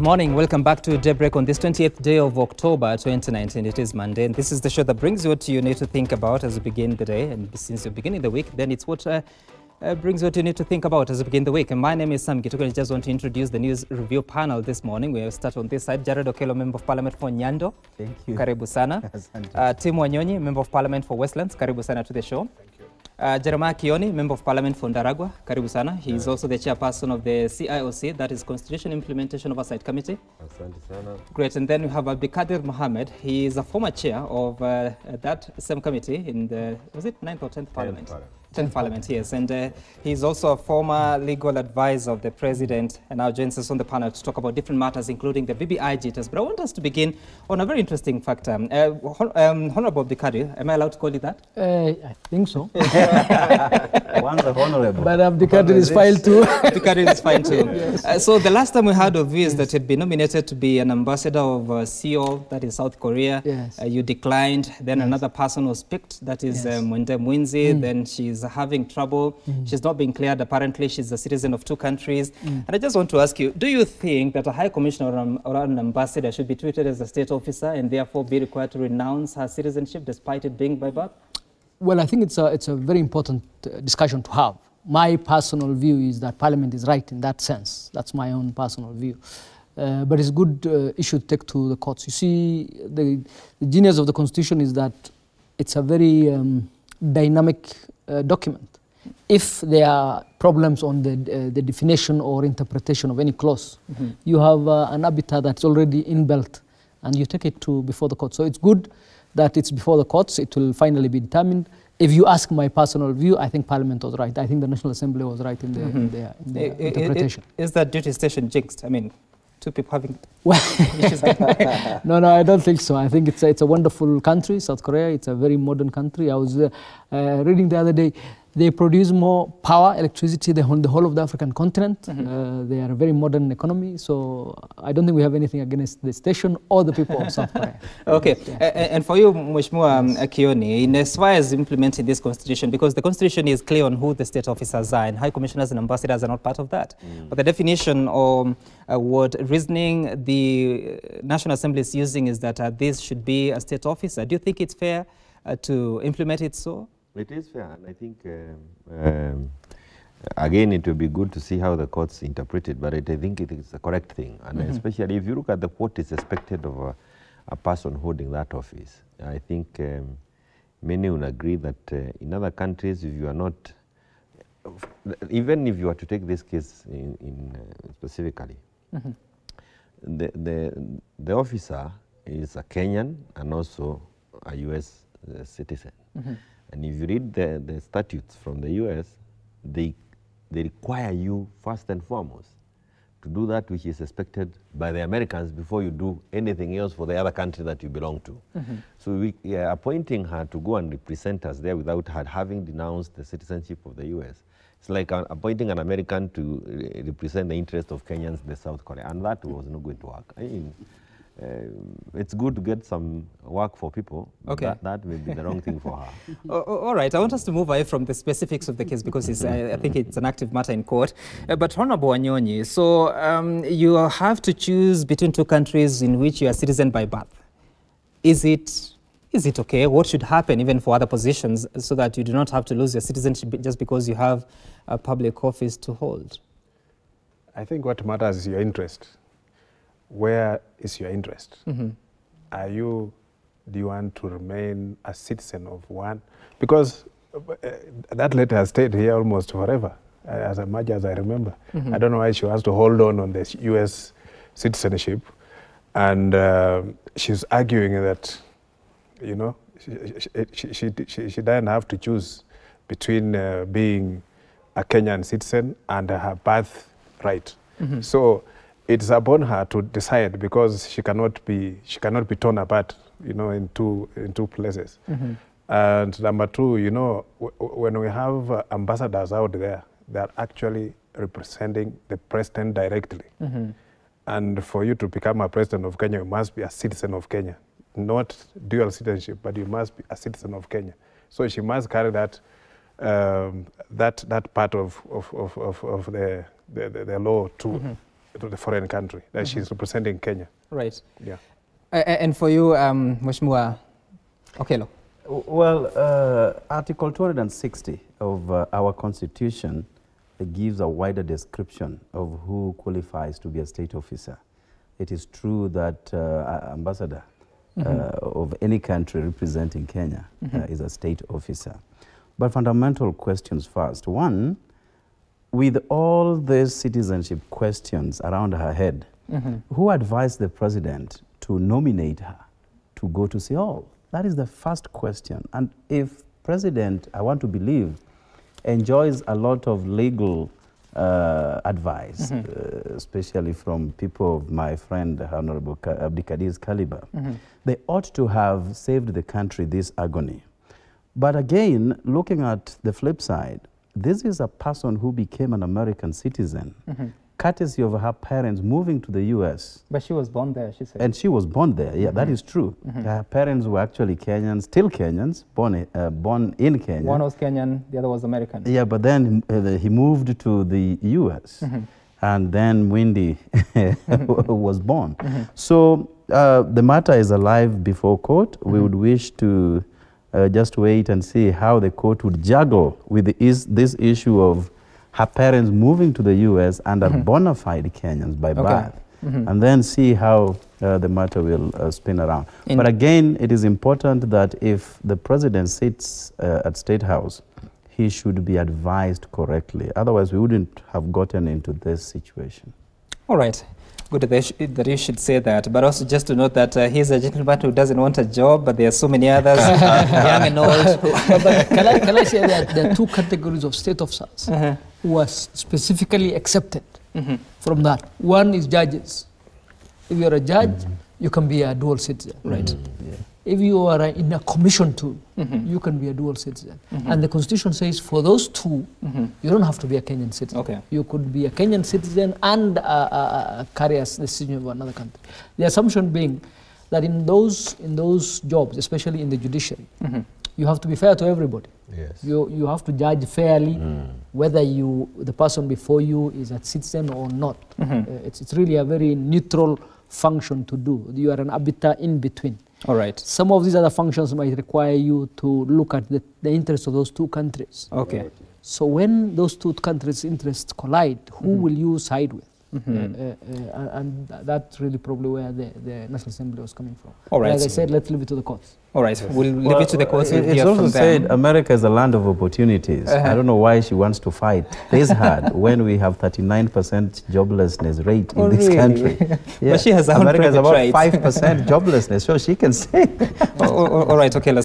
morning. Welcome back to Daybreak on this 20th day of October 2019. It is Monday, and this is the show that brings you what you need to think about as you begin the day. And since you're beginning the week, then it's what brings what you need to think about as you begin the week. And my name is Sam Gituko. I just want to introduce the news review panel this morning. We'll start on this side. Jared Okelo, Member of Parliament for Nyando. Thank you. Karibu sana. Tim Wanyonyi, Member of Parliament for Westlands. Karibu sana to the show. Jeremiah Kioni, Member of Parliament for Ndaragwa. Karibu sana. He is also the chairperson of the CIOC, that is Constitution Implementation Oversight Committee. Great. And then we have Abdikadir Mohammed. He is a former chair of that same committee in the, was it 9th or 10th Parliament? 10th Parliament, yes. And he's also a former legal advisor of the President, and now joins us on the panel to talk about different matters, including the BBI test. But I want us to begin on a very interesting factor. Honorable Abdikadir, am I allowed to call you that? I think so. One's honorable. But Abdikadir is fine too. Abdikadir is fine too. Yes. So the last time we heard of you is that you'd been nominated to be an ambassador of Seoul, that is South Korea. Yes. You declined. Then another person was picked, that is Mwende Mwinzi. Then she's having trouble. She's not being cleared. Apparently, she's a citizen of 2 countries. And I just want to ask you, do you think that a high commissioner or an ambassador should be treated as a state officer and therefore be required to renounce her citizenship despite it being by birth? Well, I think it's a very important discussion to have. My personal view is that Parliament is right in that sense. That's my own personal view. But it's a good issue to take to the courts. You see, the genius of the Constitution is that it's a very dynamic document. If there are problems on the definition or interpretation of any clause, you have an arbiter that's already inbuilt, and you take it to before the court. So it's good that it's before the courts. It will finally be determined. If you ask my personal view, I think Parliament was right. I think the National Assembly was right in their interpretation. Is that duty station jinxed? I mean, 2 people having issues. No, I don't think so. I think it's a wonderful country, South Korea. It's a very modern country. I was reading the other day, they produce more power, electricity than the whole of the African continent. They are a very modern economy. So I don't think we have anything against the station or the people of South Korea. Okay. And for you, Mheshimiwa Kioni, in as far as implementing this constitution, because the constitution is clear on who the state officers are, and high commissioners and ambassadors are not part of that. But the definition or what reasoning the National Assembly is using is that this should be a state officer. Do you think it's fair to implement it so? It is fair, and I think, again, it will be good to see how the courts interpret it, but I think it is a correct thing, and especially if you look at what is expected of a person holding that office. I think many will agree that in other countries, if you are not, even if you are to take this case specifically, the officer is a Kenyan and also a U.S. citizen. And if you read the statutes from the U.S., they require you first and foremost to do that which is expected by the Americans before you do anything else for the other country that you belong to. So we are appointing her to go and represent us there without her having denounced the citizenship of the U.S. It's like appointing an American to represent the interest of Kenyans in South Korea, and that was not going to work. I mean, it's good to get some work for people, but that may be the wrong thing for her. All right, I want us to move away from the specifics of the case because it's, I think it's an active matter in court. But Honorable Wanyonyi, so you have to choose between 2 countries in which you are citizen by birth. Is it okay? What should happen even for other positions so that you do not have to lose your citizenship just because you have a public office to hold? I think what matters is your interest. Where is your interest? Do you want to remain a citizen of one? Because that lady has stayed here almost forever, as much as I remember. I don't know why she wants to hold on the U.S. citizenship. And she's arguing that, you know, she doesn't have to choose between being a Kenyan citizen and her birthright. So it's upon her to decide, because she cannot be torn apart, you know, in two places. And number 2, you know, when we have ambassadors out there, they are actually representing the president directly. And for you to become a president of Kenya, you must be a citizen of Kenya, not dual citizenship, but you must be a citizen of Kenya. So she must carry that that part of the law too. to the foreign country that she's representing Kenya. Right. Yeah. And for you, Mheshimiwa Okelo. Well, Article 260 of our Constitution gives a wider description of who qualifies to be a state officer. It is true that ambassador of any country representing Kenya is a state officer. But fundamental questions first. One, with all these citizenship questions around her head, who advised the president to nominate her to go to Seoul? That is the first question. And if president, I want to believe, enjoys a lot of legal advice, especially from people of my friend Honorable Abdikadir's caliber, they ought to have saved the country this agony. But again, looking at the flip side, this is a person who became an American citizen, courtesy of her parents moving to the U.S. But she was born there, she said. And she was born there, yeah, that is true. Her parents were actually Kenyans, still Kenyans, born in Kenya. One was Kenyan, the other was American. Yeah, but then he moved to the U.S. And then Mwende was born. So the matter is alive before court. We would wish to just wait and see how the court would juggle with this issue of her parents moving to the U.S. and are bona fide Kenyans by birth, and then see how the matter will spin around. But again, it is important that if the president sits at State House, he should be advised correctly. Otherwise, we wouldn't have gotten into this situation. All right. Good that you should say that, but also just to note that he's a gentleman who doesn't want a job, but there are so many others, young and old. But can I say that there are two categories of state officers who are specifically accepted from that. One is judges. If you're a judge, you can be a dual citizen, right? Yeah. If you are in a commission too, you can be a dual citizen. And the Constitution says for those two, you don't have to be a Kenyan citizen. Okay. You could be a Kenyan citizen and carry a citizen of another country. The assumption being that in those jobs, especially in the judiciary, you have to be fair to everybody. Yes. You have to judge fairly whether the person before you is a citizen or not. It's really a very neutral function to do. You are an arbiter in between. All right. Some of these other functions might require you to look at the interests of those two countries. Okay. So when those two countries' interests collide, who will you side with? And that's really probably where the National Assembly was coming from. All right. Like I said, let's leave it to the courts. All right. We'll leave it to the courts. It's also said America is a land of opportunities. I don't know why she wants to fight this hard when we have 39% joblessness rate in this country. Yeah. But she has America is about 5% joblessness, so she can say. All right. Okay.